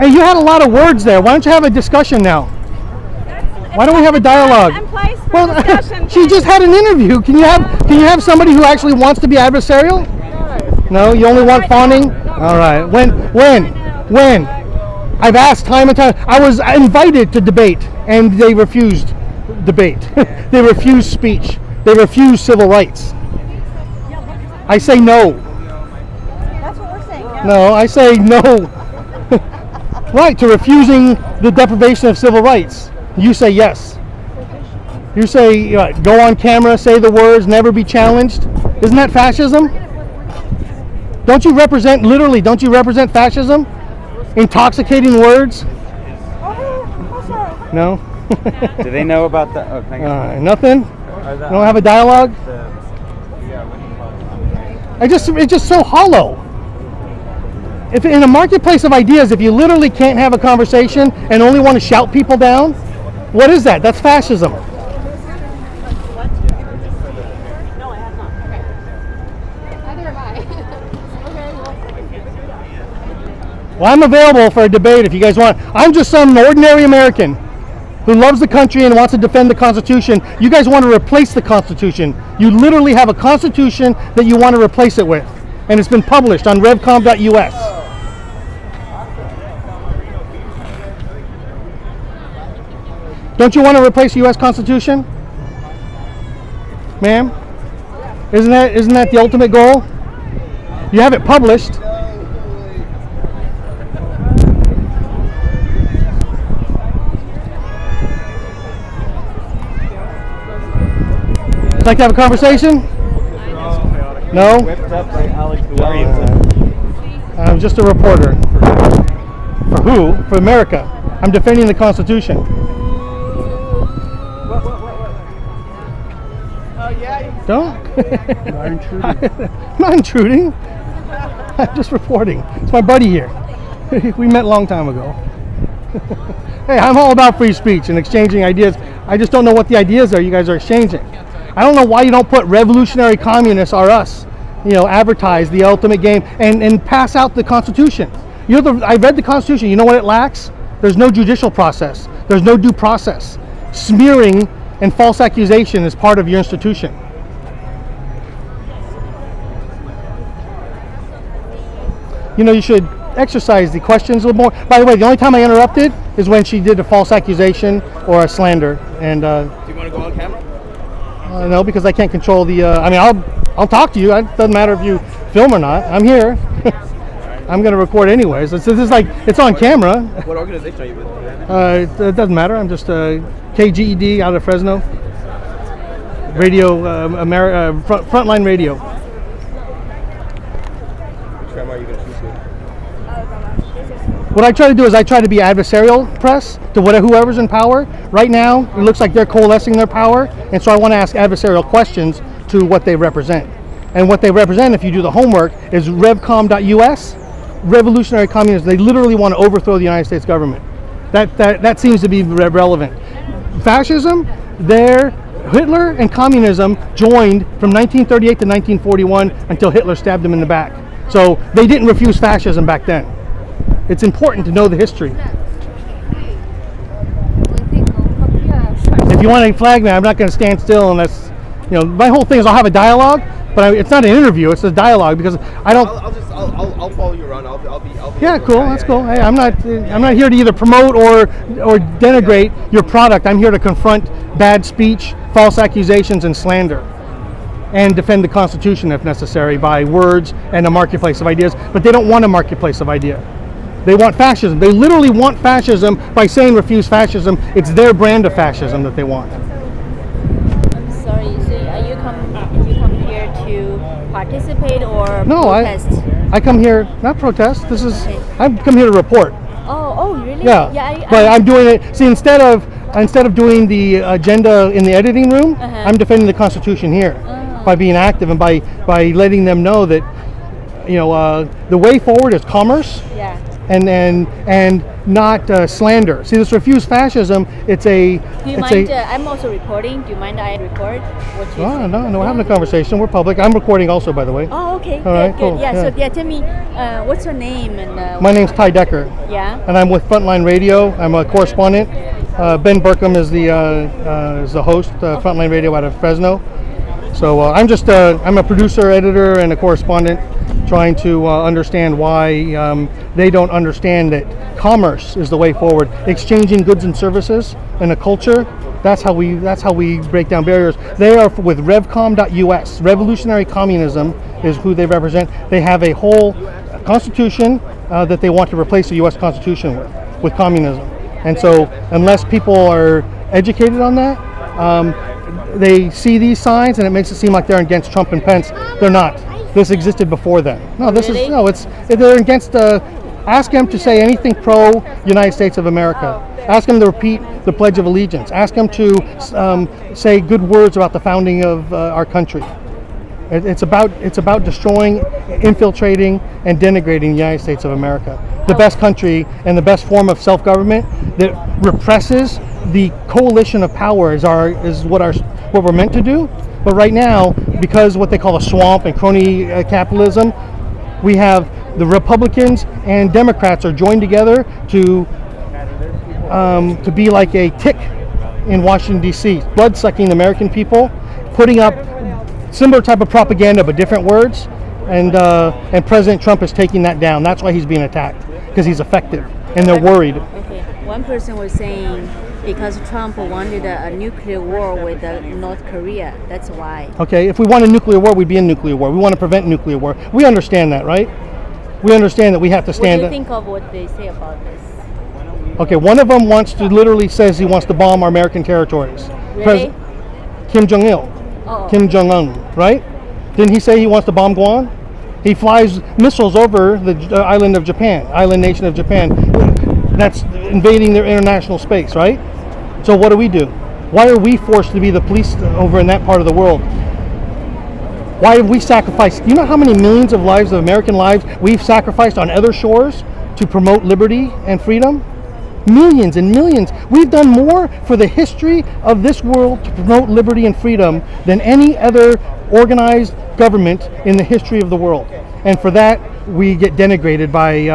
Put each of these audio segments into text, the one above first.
Hey, you had a lot of words there. Why don't you have a discussion now? Why don't we have a dialogue? Well, she just had an interview. Can you have somebody who actually wants to be adversarial? No, you only want fawning? All right. When? I've asked time and time. I was invited to debate, and they refused debate. They refused speech. They refused civil rights. I say no. That's what we're saying. No, I say no. Right, to refusing the deprivation of civil rights. You say yes. You say go on camera, say the words, never be challenged. Isn't that fascism? Don't you represent fascism? Intoxicating words? No? Do they know about that? Oh, thank you. Nothing? You don't have a dialogue? It's just so hollow. If in a marketplace of ideas, if you literally can't have a conversation and only want to shout people down, what is that? That's fascism. No, I have not. Okay. Neither have I. Okay, Well, I'm available for a debate if you guys want. I'm just some ordinary American who loves the country and wants to defend the Constitution. You guys want to replace the Constitution. You literally have a Constitution that you want to replace it with. And it's been published on revcom.us. Don't you want to replace the U.S. Constitution? Ma'am? Isn't that the ultimate goal? You have it published. Would you like to have a conversation? No? I'm just a reporter. For who? For America. I'm defending the Constitution. Don't? Not intruding. I'm just reporting. It's my buddy here. We met a long time ago. Hey, I'm all about free speech and exchanging ideas. I just don't know what the ideas are you guys are exchanging. I don't know why you don't put revolutionary communists are us. Advertise the ultimate game and pass out the Constitution. I read the Constitution. You know what it lacks? There's no judicial process. There's no due process. Smearing and false accusation is part of your institution. You should exercise the questions a little more. By the way, the only time I interrupted is when she did a false accusation or a slander. And do you want to go on camera? No, because I can't control the. I'll talk to you. It doesn't matter if you film or not. I'm here. I'm going to record anyways. It's on camera. What organization are you with? It doesn't matter. I'm just KGED out of Fresno. Radio, Frontline Radio. Which camera are you going to shoot to? What I try to do is I try to be adversarial press to whoever's in power. Right now, it looks like they're coalescing their power, and so I want to ask adversarial questions to what they represent. And what they represent, if you do the homework, is revcom.us, revolutionary communists. They literally want to overthrow the United States government. That seems to be relevant. Fascism, Hitler and communism joined from 1938 to 1941 until Hitler stabbed them in the back. So they didn't refuse fascism back then. It's important to know the history. If you want to flag me, I'm not going to stand still unless, my whole thing is I'll have a dialogue, but it's not an interview, it's a dialogue because I don't. I'll follow you around. I'll be yeah, cool. That's cool. Hey, I'm not here to either promote or denigrate your product. I'm here to confront bad speech, false accusations, and slander, and defend the Constitution if necessary by words and a marketplace of ideas. But they don't want a marketplace of idea. They want fascism. They literally want fascism by saying refuse fascism. It's their brand of fascism that they want. I'm sorry. So you come here to participate or no, protest? I come here not protest. I come here to report. Oh, really? Yeah. But I'm doing it. See, instead of doing the agenda in the editing room, I'm defending the Constitution here by being active and by letting them know that the way forward is commerce. Yeah. and not slander. See, this refuse fascism. It's a. Do you mind? I'm also recording. Do you mind I record? What you Oh, no, we're having a conversation. We're public. I'm recording also, by the way. Oh, okay. All right, good. cool. Yeah, Yeah. So tell me, what's your name and? My name's Ty Decker. Yeah. And I'm with Frontline Radio. I'm a correspondent. Ben Burkham is the host. Frontline Radio out of Fresno. So I'm a producer, editor, and a correspondent, trying to understand why they don't understand that commerce is the way forward. Exchanging goods and services and a culture. That's how we break down barriers. They are with Revcom.us. Revolutionary Communism is who they represent. They have a whole constitution that they want to replace the U.S. Constitution with communism. And so, unless people are educated on that, they see these signs and it makes it seem like they're against Trump and Pence. They're not. This existed before then. No, they're against. Ask them to say anything pro United States of America. Ask them to repeat the Pledge of Allegiance. Ask them to say good words about the founding of our country. It's about destroying, infiltrating, and denigrating the United States of America, the best country and the best form of self-government that represses the coalition of power is what we're meant to do. But right now, because what they call a swamp and crony capitalism, we have the Republicans and Democrats are joined together to be like a tick in Washington D.C., blood-sucking the American people, putting up similar type of propaganda but different words, and President Trump is taking that down. That's why he's being attacked, because he's effective, and they're worried. Okay. One person was saying because Trump wanted a nuclear war with North Korea. That's why. Okay, if we want a nuclear war, we'd be in nuclear war. We want to prevent nuclear war. We understand that, right? We understand that we have to stand. What do you think of what they say about this? Okay, one of them says he wants to bomb our American territories. Really? Kim Jong-il. Oh. Kim Jong-un, right? Didn't he say he wants to bomb Guam? He flies missiles over the island nation of Japan. That's invading their international space, right? So what do? Why are we forced to be the police over in that part of the world? Why have we sacrificed? You know how many millions of lives, of American lives, we've sacrificed on other shores to promote liberty and freedom? Millions and millions. We've done more for the history of this world to promote liberty and freedom than any other organized government in the history of the world. And for that, we get denigrated by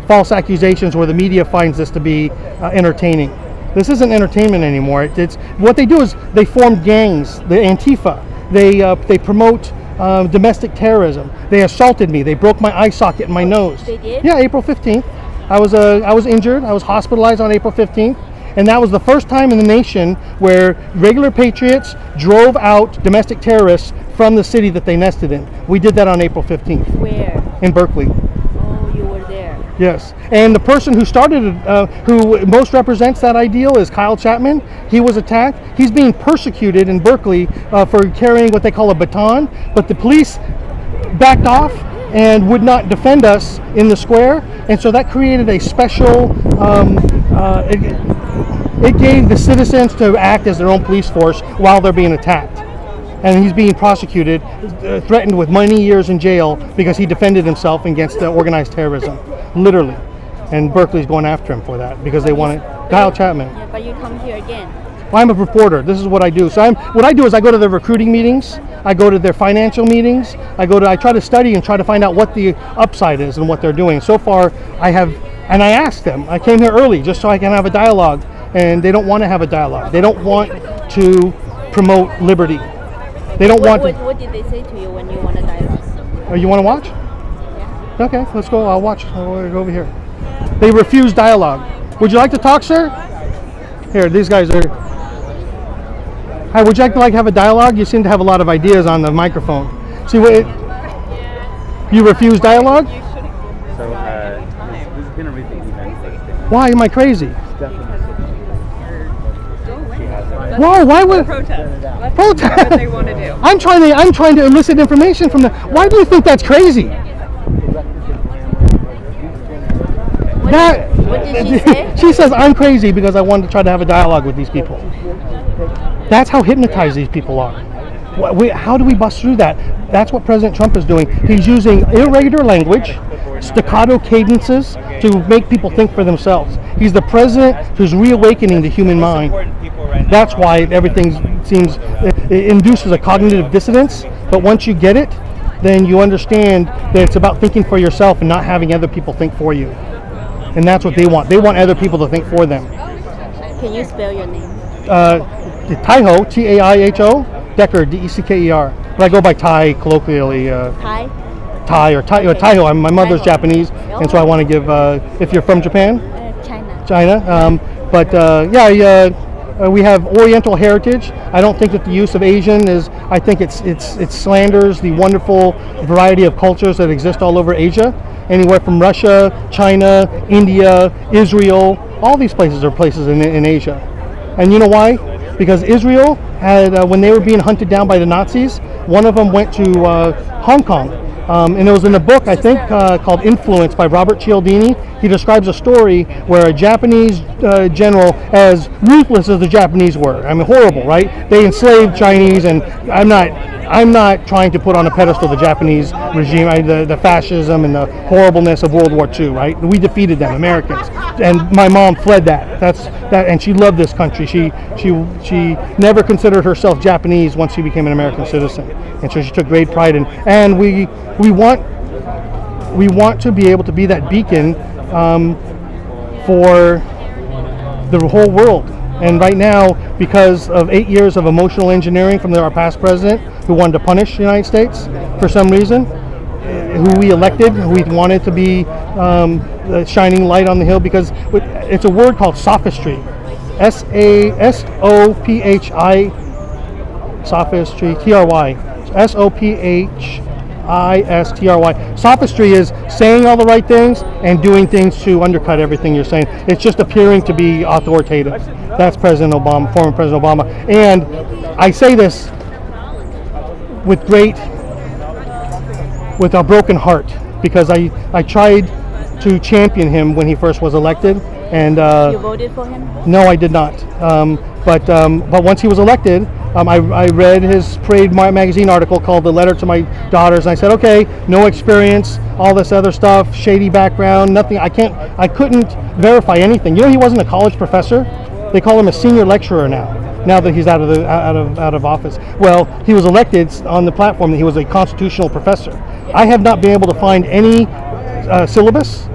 false accusations where the media finds this to be entertaining. This isn't entertainment anymore. It's what they do is they form gangs, the Antifa. They promote domestic terrorism. They assaulted me. They broke my eye socket in my nose. They did? Yeah, April 15th. I was injured. I was hospitalized on April 15th. And that was the first time in the nation where regular patriots drove out domestic terrorists from the city that they nested in. We did that on April 15th. Where? In Berkeley. Oh, you were there. Yes. And the person who started it, who most represents that ideal is Kyle Chapman. He was attacked. He's being persecuted in Berkeley for carrying what they call a baton. But the police backed off and would not defend us in the square. And so that created a special, it gave the citizens to act as their own police force while they're being attacked. And he's being prosecuted, threatened with many years in jail because he defended himself against organized terrorism, literally. And Berkeley's going after him for that because they want it. Kyle Chapman. Yeah, but you come here again. I'm a reporter. This is what I do. So what I do is I go to their recruiting meetings. I go to their financial meetings. I try to study and try to find out what the upside is and what they're doing. So far, I asked them. I came here early just so I can have a dialogue, and they don't want to have a dialogue. They don't want to promote liberty. They don't want to. What did they say to you when you want a dialogue? Oh, you want to watch? Yeah. Okay, let's go. I'll watch. I'll go over here. They refuse dialogue. Would you like to talk, sir? Here, these guys are. Hi, would you like to have a dialogue? You seem to have a lot of ideas on the microphone. See what? You refuse dialogue? So, this is going to read the event. Why am I crazy? Why? Why would protest? protest? What they want to do. I'm trying to elicit information from them. Why do you think that's crazy? What did she say? She says I'm crazy because I wanted to try to have a dialogue with these people. That's how hypnotized these people are. How do we bust through that? That's what President Trump is doing. He's using irregular language, staccato cadences to make people think for themselves. He's the president who's reawakening the human mind. That's why everything seems, it induces a cognitive dissonance, but once you get it, then you understand that it's about thinking for yourself and not having other people think for you. And that's what they want. They want other people to think for them. Can you spell your name? Taiho, T-A-I-H-O, Decker, D-E-C-K-E-R. But I go by Tai colloquially. Thai? Thai or Taiho. My mother's Taiho. Japanese, and so I want to give, if you're from Japan? China. China. We have Oriental heritage. I don't think that the use of Asian is, I think it slanders the wonderful variety of cultures that exist all over Asia. Anywhere from Russia, China, India, Israel, all these places are places in Asia. And you know why? Because Israel had, when they were being hunted down by the Nazis, one of them went to Hong Kong. And it was in a book, I think, called Influence by Robert Cialdini. He describes a story where a Japanese general, as ruthless as the Japanese were, I mean, horrible, right? They enslaved Chinese, and I'm not trying to put on a pedestal the Japanese regime, the fascism and the horribleness of World War II, right? We defeated them, Americans, and my mom fled that. And she loved this country. She never considered herself Japanese once she became an American citizen, and so she took great pride in. And we want to be able to be that beacon for the whole world. And right now, because of 8 years of emotional engineering from our past president, who wanted to punish the United States for some reason, who we elected, who we wanted to be the shining light on the hill, because it's a word called sophistry. S-A-S-O-P-H-I, sophistry, T-R-Y. S-O-P-H-I-S-T-R-Y. Sophistry is saying all the right things and doing things to undercut everything you're saying. It's just appearing to be authoritative. That's President Obama, former President Obama. And I say this with a broken heart, because I tried to champion him when he first was elected. And you voted for him? No, I did not. But once he was elected, I read his Parade magazine article called "The Letter to My Daughters," and I said, okay, no experience, all this other stuff, shady background, nothing. I couldn't verify anything. You know, he wasn't a college professor. They call him a senior lecturer now that he's out of office. Well, he was elected on the platform that he was a constitutional professor. I have not been able to find any syllabus,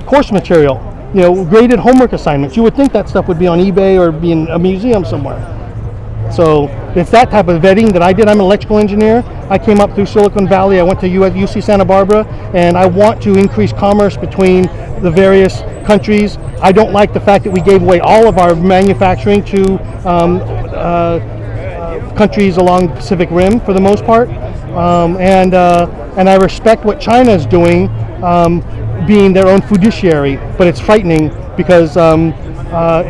course material, graded homework assignments. You would think that stuff would be on eBay or be in a museum somewhere. So it's that type of vetting that I did. I'm an electrical engineer. I came up through Silicon Valley. I went to UC Santa Barbara, and I want to increase commerce between the various countries. I don't like the fact that we gave away all of our manufacturing to countries along the Pacific Rim for the most part. And I respect what China is doing, being their own fiduciary, but it's frightening because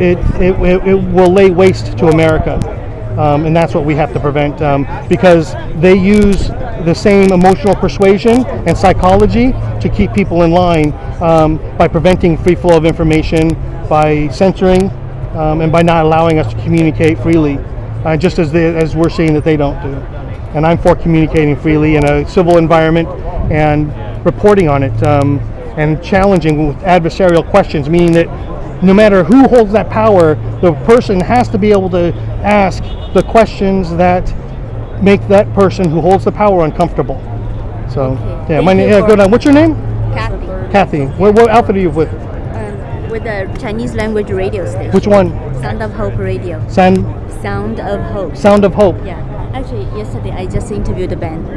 it will lay waste to America. And that's what we have to prevent, because they use the same emotional persuasion and psychology to keep people in line, by preventing free flow of information, by censoring, and by not allowing us to communicate freely, just as we're seeing that they don't do. And I'm for communicating freely in a civil environment and reporting on it, and challenging with adversarial questions, meaning that no matter who holds that power, the person has to be able to ask the questions that make that person who holds the power uncomfortable. So, okay. Good on. What's your name? Kathy. Kathy. What outfit are you with? With the Chinese language radio station. Which one? Sound of Hope Radio. Sound of Hope. Sound of Hope. Yeah. Actually, yesterday I just interviewed the band.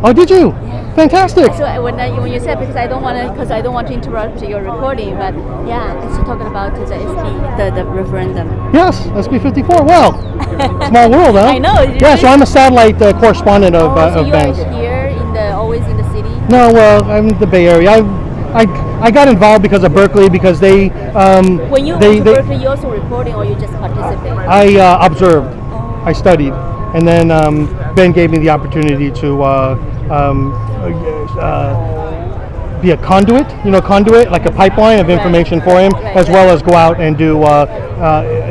Oh, did you? Yeah. Fantastic. So when you said, because I don't want to interrupt your recording, but yeah, it's talking about the SB, the referendum. Yes, SB 54. Well, small world, huh? I know. Yeah, so I'm a satellite correspondent of so of you bands. are here always in the city? No, well, I'm in the Bay Area. I got involved because of Berkeley, because they when you went to Berkeley, you also reporting or you just participate? I observed. I studied, and then Ben gave me the opportunity to be a conduit, like a pipeline of information for him, as well as go out and do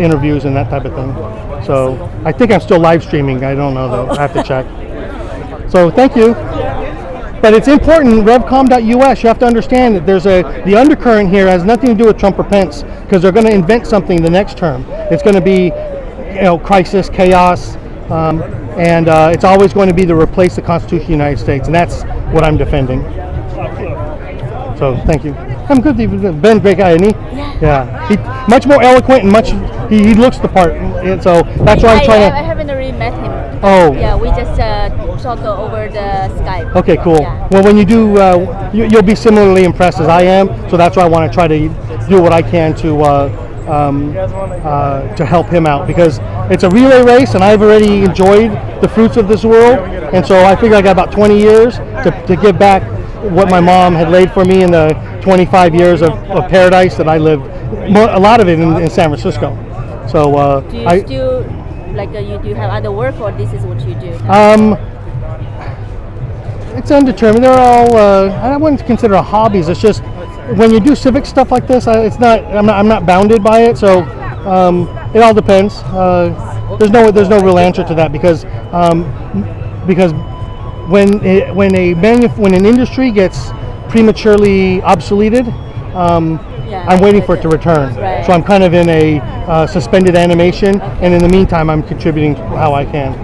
interviews and that type of thing. So I think I'm still live streaming. I don't know though. I have to check. So thank you. But it's important, revcom.us, you have to understand that there's the undercurrent here has nothing to do with Trump or Pence, because they're going to invent something the next term. It's going to be, crisis, chaos, and it's always going to be to replace the Constitution of the United States, and that's what I'm defending. So thank you. I'm good. Ben, great guy, isn't he? Yeah. He much more eloquent and he looks the part, and so that's why I'm trying to. I haven't really met him. Oh. Yeah, we just talk over the Skype. Okay, cool. Yeah. Well, when you do, you'll be similarly impressed as I am. So that's why I want to try to do what I can to help him out, because it's a relay race, and I've already enjoyed the fruits of this world, and so I figure I got about 20 years to give back what my mom had laid for me in the 25 years of paradise that I lived. A lot of it in San Francisco. So do you still you do have other work, or this is what you do? It's undetermined. They're all I wouldn't consider it hobbies. It's just when you do civic stuff like this, I'm not bounded by it. So it all depends. There's no real answer to that, because when an industry gets prematurely obsoleted, I'm waiting for it to return. Right. So I'm kind of in a suspended animation, and in the meantime, I'm contributing how I can.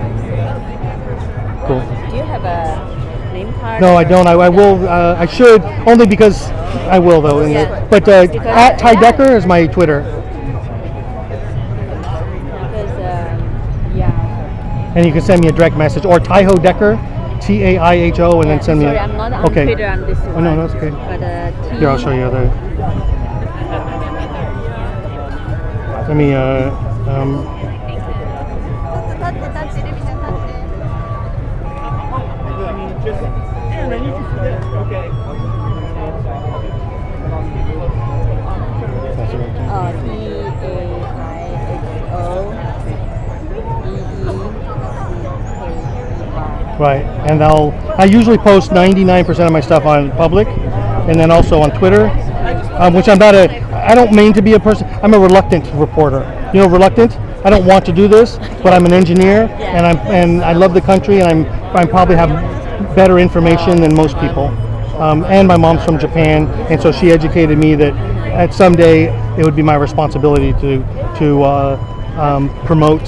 Cool. Do you have a name card? No, I don't. I will. I should, only because I will though. But at Ty Decker is my Twitter. And you can send me a direct message, or Taiho Decker, Taiho, and then send me. Sorry, I'm not on Twitter on this one. Oh no, that's okay. But Here, I'll show you other. Let me. Right, and I usually post 99% of my stuff on public, and then also on Twitter, which I don't mean to be a person. I'm a reluctant reporter. Reluctant. I don't want to do this, but I'm an engineer, and I love the country, and I probably have better information than most people. And my mom's from Japan, and so she educated me that at someday it would be my responsibility to promote.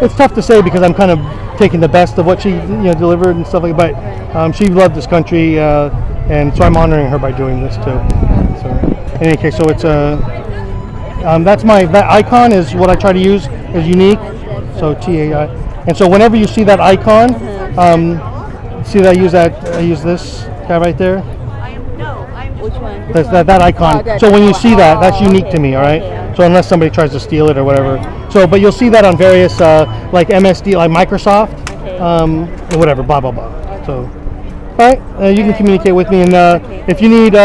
It's tough to say because I'm kind of taking the best of what she delivered and stuff like that. But she loved this country, and so I'm honoring her by doing this too. So in any case, so it's that icon is what I try to use as unique. So TAI, and so whenever you see that icon, see that I use this guy right there. which one? That icon. Oh, so when you see that, that's unique okay. to me. All right. Okay. So unless somebody tries to steal it or whatever. So, but you'll see that on various like MSD, like Microsoft, or whatever. Blah blah blah. Okay. So, all right. You can communicate with me, and if you need,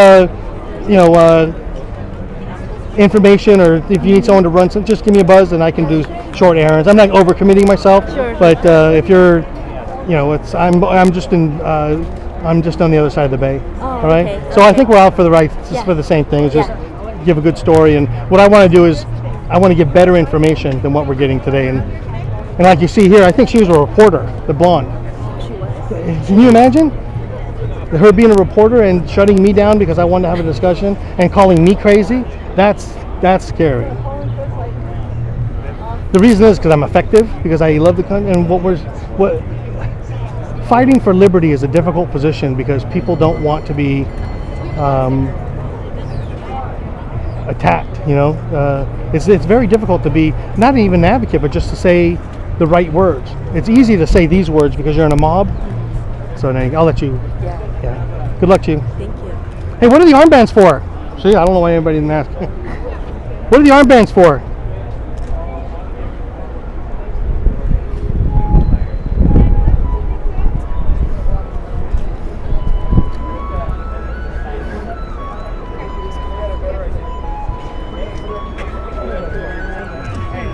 information, or if you need someone to run some, just give me a buzz, and I can do short errands. I'm not overcommitting myself. Sure. But if you're, I'm just on the other side of the bay. Oh, all right. okay. So I think we're out for Yeah. for the same thing. It's just Yeah. give a good story, and what I want to do is I want to give better information than what we're getting today. And like you see here, I think she was a reporter, the blonde. Can you imagine her being a reporter and shutting me down because I wanted to have a discussion and calling me crazy? That's scary. The reason is because I'm effective, because I love the country, and fighting for liberty is a difficult position because people don't want to be attacked. It's very difficult to be not even an advocate, but just to say the right words. It's easy to say these words because you're in a mob. So I'll let you. Yeah. Good luck to you. Thank you. Hey, what are the armbands for? See, I don't know why anybody didn't ask. What are the armbands for?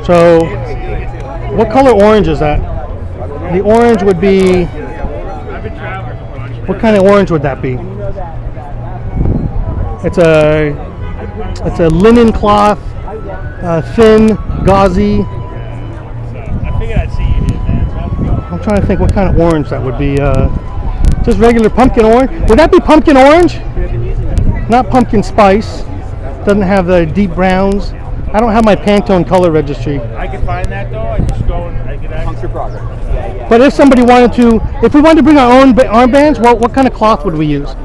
So, what color orange is that? The orange would be. What kind of orange would that be? It's a linen cloth, thin, gauzy. I figured I'd see you in advance. I'm trying to think what kind of orange that would be. Just regular pumpkin orange. Would that be pumpkin orange? Not pumpkin spice. Doesn't have the deep browns. I don't have my Pantone color registry. I can find that though. I just go and I get Puncture progress. Yeah. But if somebody wanted to, if we wanted to bring our own armbands, what kind of cloth would we use? The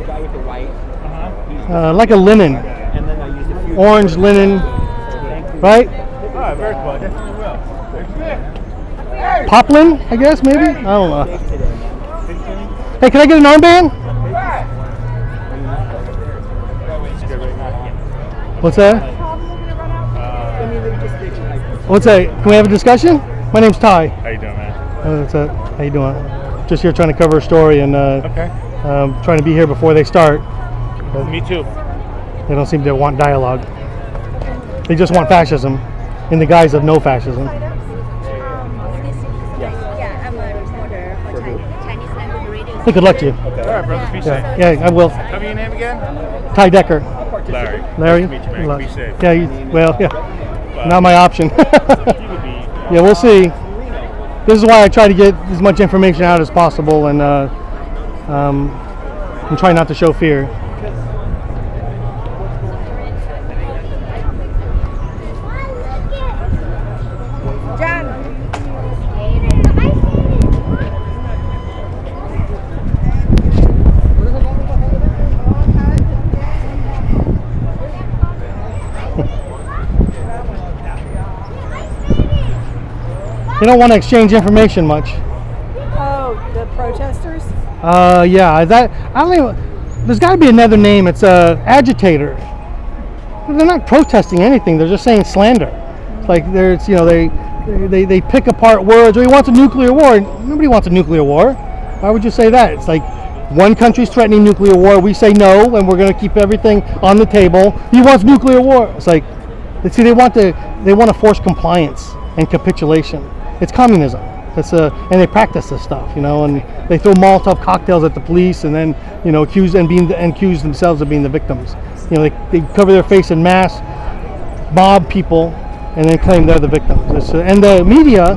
guy with the white. Like a linen, And then I used a few. orange linen, right? Oh, very cool. I definitely will. Poplin, I guess, maybe? I don't know. Hey, can I get an armband? What's that? What's that? Can we have a discussion? My name's Ty. How you doing, man? What's that? How you doing? Just here trying to cover a story and Okay. trying to be here before they start. Me too. They don't seem to want dialogue. They just want fascism in the guise of no fascism. Yeah, I'm a reporter for Chinese language radio. Hey, good luck to you. All right, brother. Be safe. Yeah, I will. Tell me your name again. Ty Decker. Larry. Larry? Nice to meet you, Good man. luck. Be safe. Yeah, not my option. You would be. Yeah, we'll see. This is why I try to get as much information out as possible and try not to show fear. They don't want to exchange information much. Oh, the protesters? Yeah, that I don't even. There's got to be another name. It's a agitator. They're not protesting anything. They're just saying slander. Like there's, they pick apart words. Or he wants a nuclear war. Nobody wants a nuclear war. Why would you say that? It's like one country's threatening nuclear war. We say no, and we're going to keep everything on the table. He wants nuclear war. It's like, see, they want to force compliance and capitulation. It's communism. And they practice this stuff, and they throw Molotov cocktails at the police, and then accuse themselves of being the victims. They cover their face in masks, mob people, and then claim they're the victims. And the media.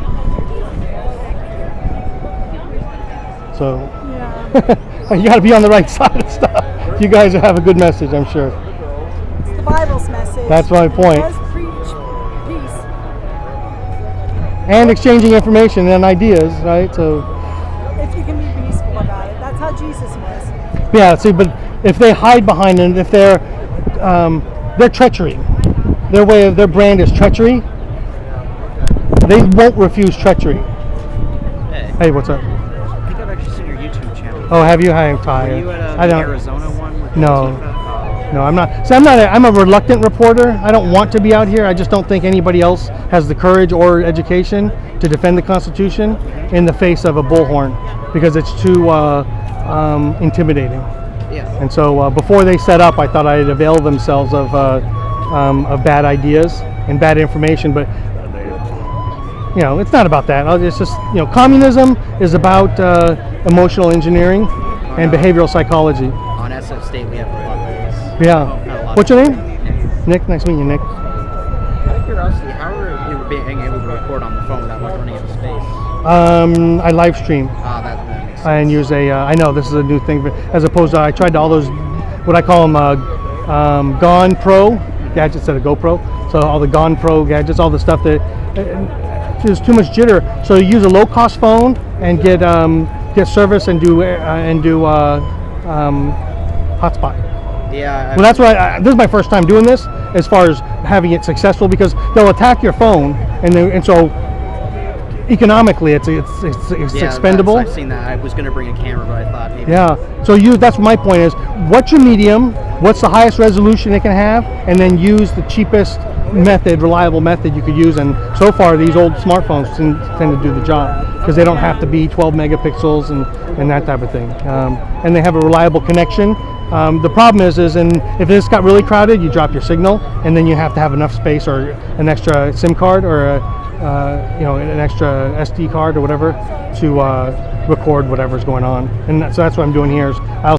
So Yeah. you got to be on the right side of stuff. You guys have a good message, I'm sure. It's the Bible's message. That's my point. It does preach peace. And exchanging information and ideas, right? So. If you can be peaceful about it. That's how Jesus was. Yeah, see, but if they hide behind it, if they're treachery, their brand is treachery, they won't refuse treachery. Hey, what's up? I think I've actually seen your YouTube channel. Oh, have you? Hi, I'm Ty. Were you at I the don't. Arizona one? With No. Antifa? No, I'm not. See, I'm a reluctant reporter. I don't want to be out here. I just don't think anybody else has the courage or education to defend the Constitution in the face of a bullhorn, because it's too intimidating. Yeah. And so before they set up, I thought I'd avail themselves of bad ideas and bad information. But it's not about that. It's just communism is about emotional engineering and behavioral psychology. On SF State, we have a lot of these. Yeah. What's your name? Nick. Nick. Nice meeting you, Nick. Out of curiosity, how are you being able to record on the phone without like running out of space? I live stream That makes sense. and use a. I know this is a new thing, but as opposed to I tried all those, what I call them, Gone Pro gadgets instead of GoPro. So all the Gone Pro gadgets, all the stuff that there's too much jitter. So you use a low-cost phone and get service and do hotspot. Yeah. Well, that's why this is my first time doing this, as far as having it successful, because they'll attack your phone, and so economically it's expendable. I've seen that. I was going to bring a camera, but I thought maybe. Yeah. So that's my point is, what's your medium? What's the highest resolution it can have, and then use the cheapest reliable method you could use. And so far, these old smartphones tend to do the job because they don't have to be 12 megapixels and that type of thing. And they have a reliable connection. The problem is if this got really crowded, you drop your signal, and then you have to have enough space or an extra SIM card or an extra SD card or whatever to record whatever's going on. And so that's what I'm doing here. Is